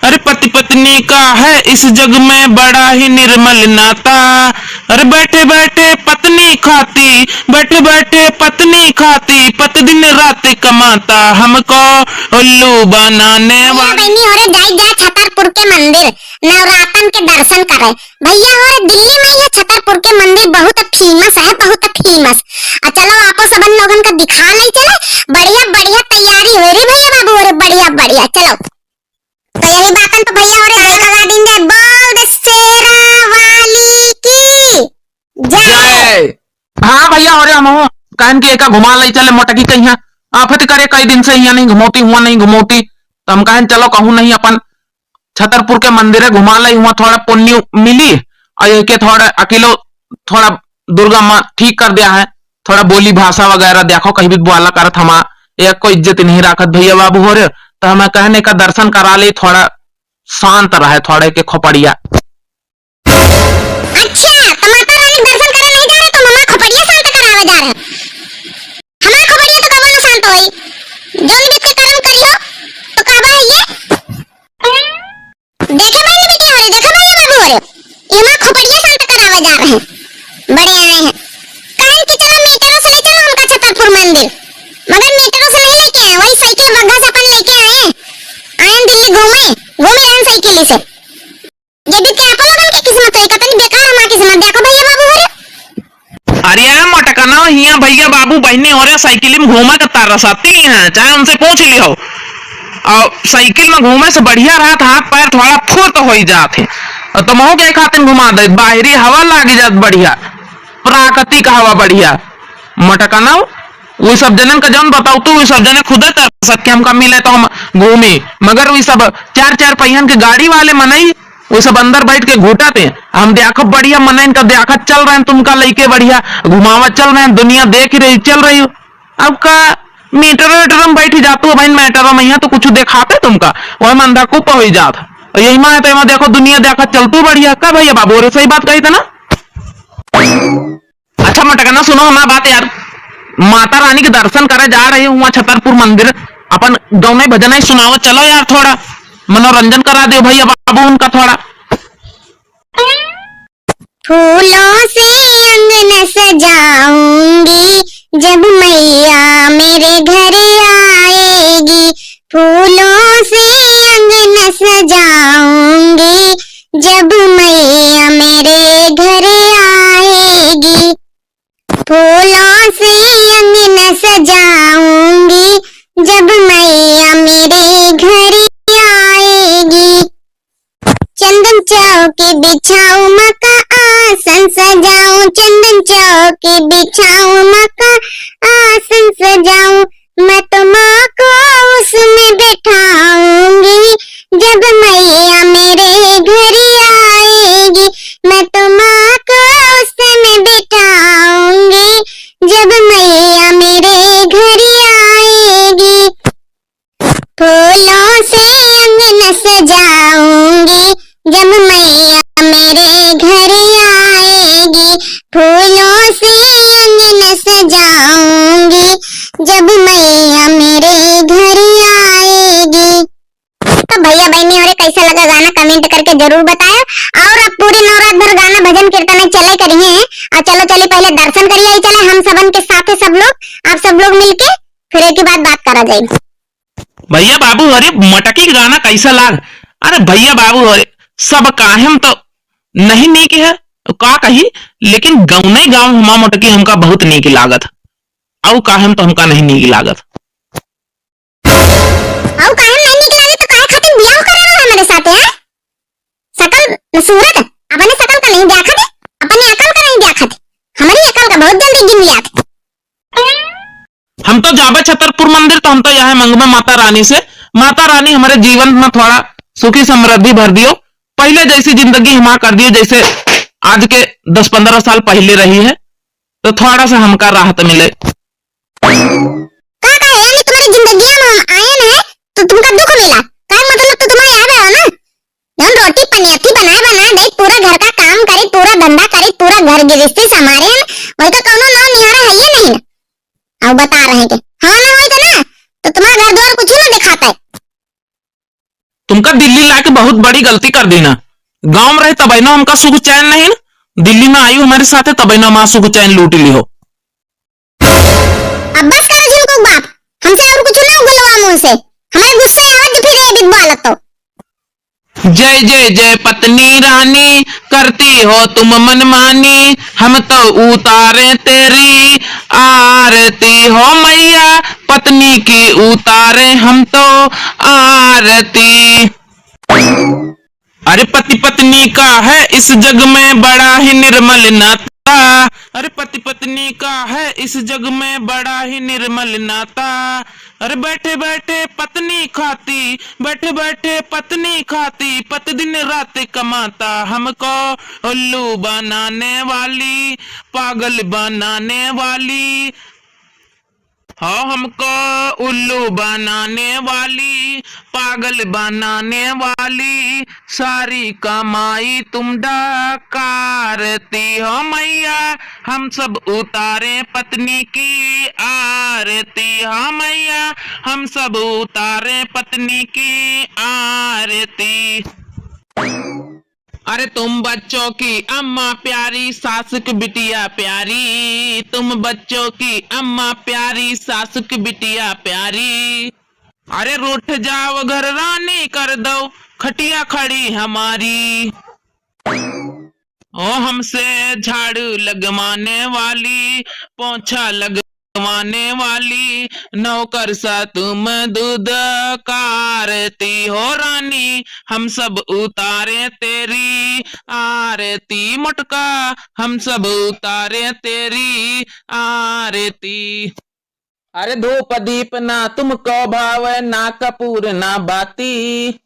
अरे पति पत्नी का है इस जग में बड़ा ही निर्मल नाता। अरे बैठे बैठे पत्नी खाती, बैठे बैठे पत्नी खाती, पति दिन रात कमाता, हमको उल्लू बनाने वाला। और जाए जा छतरपुर के मंदिर नवरातन के दर्शन करे भैया। और दिल्ली में ये छतरपुर के मंदिर बहुत फेमस है, बहुत फेमस। चलो आपो सबन लोगन का दिखा नहीं चले, बढ़िया बढ़िया तैयारी हो रही भैया बाबू, और बढ़िया बढ़िया। चलो तो यही बातन तो भैया और लगा देंगे। बोल दे शेरा वाली की जय। हाँ भैया और हम कहन के एका घुमा ले चले मोटकी कहीं आफत करे कई दिन से यहाँ नहीं घुमोती हुआ नहीं घुमोती, तो हम कहन चलो कहूँ नहीं अपन छतरपुर के मंदिर है घुमा ले, हुआ थोड़ा पुण्य मिली और एक थोड़ा अकेलो थोड़ा दुर्गा माँ ठीक कर दिया है, थोड़ा बोली भाषा वगैरह देखो कहीं भी बुआला करत हमा एक को इज्जत नहीं रखत भैया बाबू हो रहे, तो हमें कहने का दर्शन करा ले, थोड़ा शांत रहे थोड़े के खोपड़िया। अच्छा तो माता रानी दर्शन करे नहीं जा रहे तो मम्मा खोपड़िया शांत करावे जा रहे। हमार खोपड़िया तो कबो ना शांत होई, जोन भी कोई कर्म करियो तो कहबा है ये देखे मैंने वीडियो हो रही, देखो भैया बाबू हो रहे ये मां खोपड़िया शांत करावे जा रहे हैं, बड़े आए हैं। कहन कि चलो मेट्रो से ले चलो उनका छतरपुर मंदिर, मगर मेट्रो से नहीं लेके आए, वही साइकिल बग्घा से अपन लेके आए आए दिल्ली घूमे घूमे रहन साइकिल से। ये भी क्या आप लोगन की किस्मत है, कतनी बेकार हमारी किस्मत। देखो भैया बाबू हो रहे। अरे यार मोटका ना हियां भैया बाबू बहने हो रहे साइकिल में घूमा के तार रसाती हैं, चाहे उनसे पूछ लियो। और साइकिल में घूमे से बढ़िया रहत, हाथ पैर थोड़ा फुर्त हो जाते और तुम हो गए खातिर घुमा दे, बाहरी हवा लागी जात बढ़िया, प्राकृतिक हवा बढ़िया। मोटका ना वो सब जनन का जन बताऊ तू, सब जने खुद कर सकते हमका मिले तो हम घूमे, मगर वो सब चार चार पहियन के गाड़ी वाले मनई वो सब अंदर बैठ के घूटाते, हम देखो बढ़िया मनइन का देखत चल रहे हैं, तुमका लेके बढ़िया घुमावत चल रहे हैं, दुनिया देख रही चल रही हो। अब का मीटर में बैठी जातू भाई, मेटर में यहाँ तो कुछ दिखाते तुमका वह में अंधा कुप हो जात, यही माँ तो देखो दुनिया देखत चलतू बढ़िया। का भैया बाबू रे सही बात कही था ना। अच्छा मटका ना सुनो हमारा बात यार, माता रानी के दर्शन करे जा रहे हुआ छतरपुर मंदिर, अपन गौने भजन सुनावत चलो यार, थोड़ा मनोरंजन करा दे भैया बाबू उनका थोड़ा। फूलों से अंगन सजाऊंगी जब मैया मेरे घर आएगी, फूलों से अंगन सजाऊंगी जब मैया मेरे घर आएगी, फूलों से अंगन सजाऊंगी जब मैया मेरे घर आएगी, चंदन चौकी बिछाऊं मका आसन सजाऊं, चंदन चौकी बिछाऊं मका आसन सजाऊं, मैं तो माँ को उसमें बैठाऊंगी जब मैया मेरे घर आएगी, मैं तो माँ को उसमें बैठाऊंगी जब मैया मेरे घर आएगी, फूलों से अंगन सजाऊंगी जब मैया मेरे घर आएगी, फूलों से अंगन सजाऊंगी जब मैया मेरे घर आएगी। तो भैया बहनी और कैसा लगा गाना कमेंट करके जरूर बताओ, और अब पूरी नवरात भर गाना भजन कीर्तन चले करिए हैं। और चलो चलिए पहले दर्शन करिए, चले हम सबन के साथ सब लोग, आप सब लोग मिलके फिर एक ही बात करा जाएगी। भैया बाबू अरे मटकी गाना कैसा लाग, अरे भैया बाबू अरे सब काहेम तो नहीं नीक है का कही, लेकिन गौने गाँव हमा मोटकी हमका बहुत नीक लागत, औ काहेम तो हमका नहीं नीक लागत। औ काहेम नहीं नीक लागे तो काहे खातिर बियाह करे रहा हमारे साथ है? शकल सूरत अपने शकल का नहीं देखा थे, अपने अकल का नहीं देखा थे, हमारी अकल का बहुत जल्दी गिन लिया था। हम तो जाबे छतरपुर मंदिर तो हम तो यहाँ मंगवे माता रानी से, माता रानी हमारे जीवन में थोड़ा सुखी समृद्धि भर दियो, पहले जैसी जिंदगी हमारा कर दियो जैसे आज के 10-15 साल पहले रही है, तो थोड़ा सा हमका राहत मिले। यानी तुम्हारी जिंदगी में आए ना तो तुमका दुख मिला, का मतलब तो तुम्हारे याद है ना, जब रोटी पनियती बना दे, पूरा घर का काम करे, पूरा धंधा करे, पूरा घर गृहस्थी संभाले, वही तो कौनो नौ निहारा है ही नहीं ना। अब बता रहे हैं कि हाँ ना होई तो ना तो तुम्हारा घर द्वार कुछ ना दिखाता है। तुमका दिल्ली जाके बहुत बड़ी गलती कर दी ना। गांव में रहे तब ना हमका सुख चैन नहीं ना। दिल्ली में आई हो हमारे साथ तब ना मां सुख चैन लूट ली हो। अब बस करो झुमको बाप, हमसे और कुछ ना बोलवा मुंह से, हमारे गुस्से आवत फिर ये बिग बालत तो। जय जय जय पत्नी रानी, करती हो तुम मनमानी, हम तो उतारे तेरी आरती हो मैया, पत्नी की उतारे हम तो आरती। अरे पति पत्नी का है इस जग में बड़ा ही निर्मल नाता, अरे पति पत्नी का है इस जग में बड़ा ही निर्मल नाता। अरे बैठे बैठे पत्नी खाती, बैठे बैठे पत्नी खाती, पति दिन रात कमाता, हमको उल्लू बनाने वाली, पागल बनाने वाली, हाँ हमको उल्लू बनाने वाली, पागल बनाने वाली, सारी कमाई तुम डकारती हो मैया, हम सब उतारे पत्नी की आरती हो मैया, हम सब उतारे पत्नी की आरती। अरे तुम बच्चों की अम्मा प्यारी, सास की बिटिया प्यारी, तुम बच्चों की अम्मा प्यारी, सास की बिटिया प्यारी। अरे रूठ जाओ घर रानी, कर दो खटिया खड़ी हमारी, ओ हमसे झाड़ू लगवाने वाली, पोछा लगवाने वाली, नौकर सा तुम दूध कारती हो रानी, हम सब उतारे तेरी आरती मुटका, हम सब उतारे तेरी आरती। अरे धूप दीप ना तुमको भावे, ना कपूर ना बाती,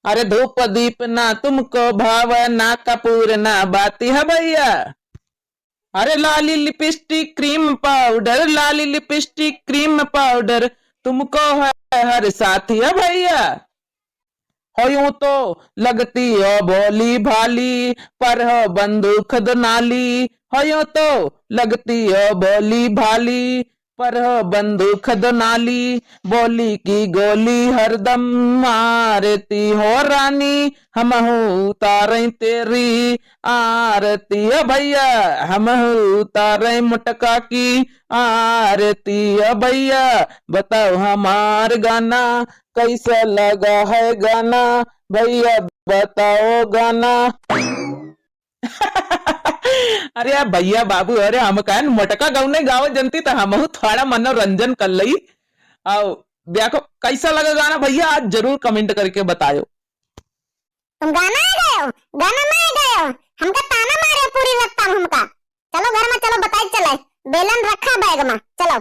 अरे धूप दीप ना तुमको भावे, ना कपूर ना बाती है भैया। अरे लाली लिपस्टिक क्रीम पाउडर, लाली लिपस्टिक क्रीम पाउडर, तुमको है हर साथी है भैया। हो यूं तो लगती हो भोली भाली, पर हो बंदूक दनाली, हो यूं तो लगती हो भोली भाली, पर हो बंदूक दनाली, बोली की गोली हरदम मारती हो रानी, हम उतारे तेरी आरती है भैया, हम उतारे मुटका की आरती है भैया। बताओ हमार गाना कैसा लगा है गाना, भैया बताओ गाना। अरे यार भैया बाबू, अरे हम का मोटका गौने गाँव जनती तो हम थोड़ा मनोरंजन कर लई। आओ देखो कैसा लगा गाना भैया, आज जरूर कमेंट करके बताओ। तुम गाना आ गए हो, गाना में आ गए हो, हमका ताना मारे पूरी लगता हमका। चलो घर में चलो, बताई चले, बेलन रखा बैग में, चलो।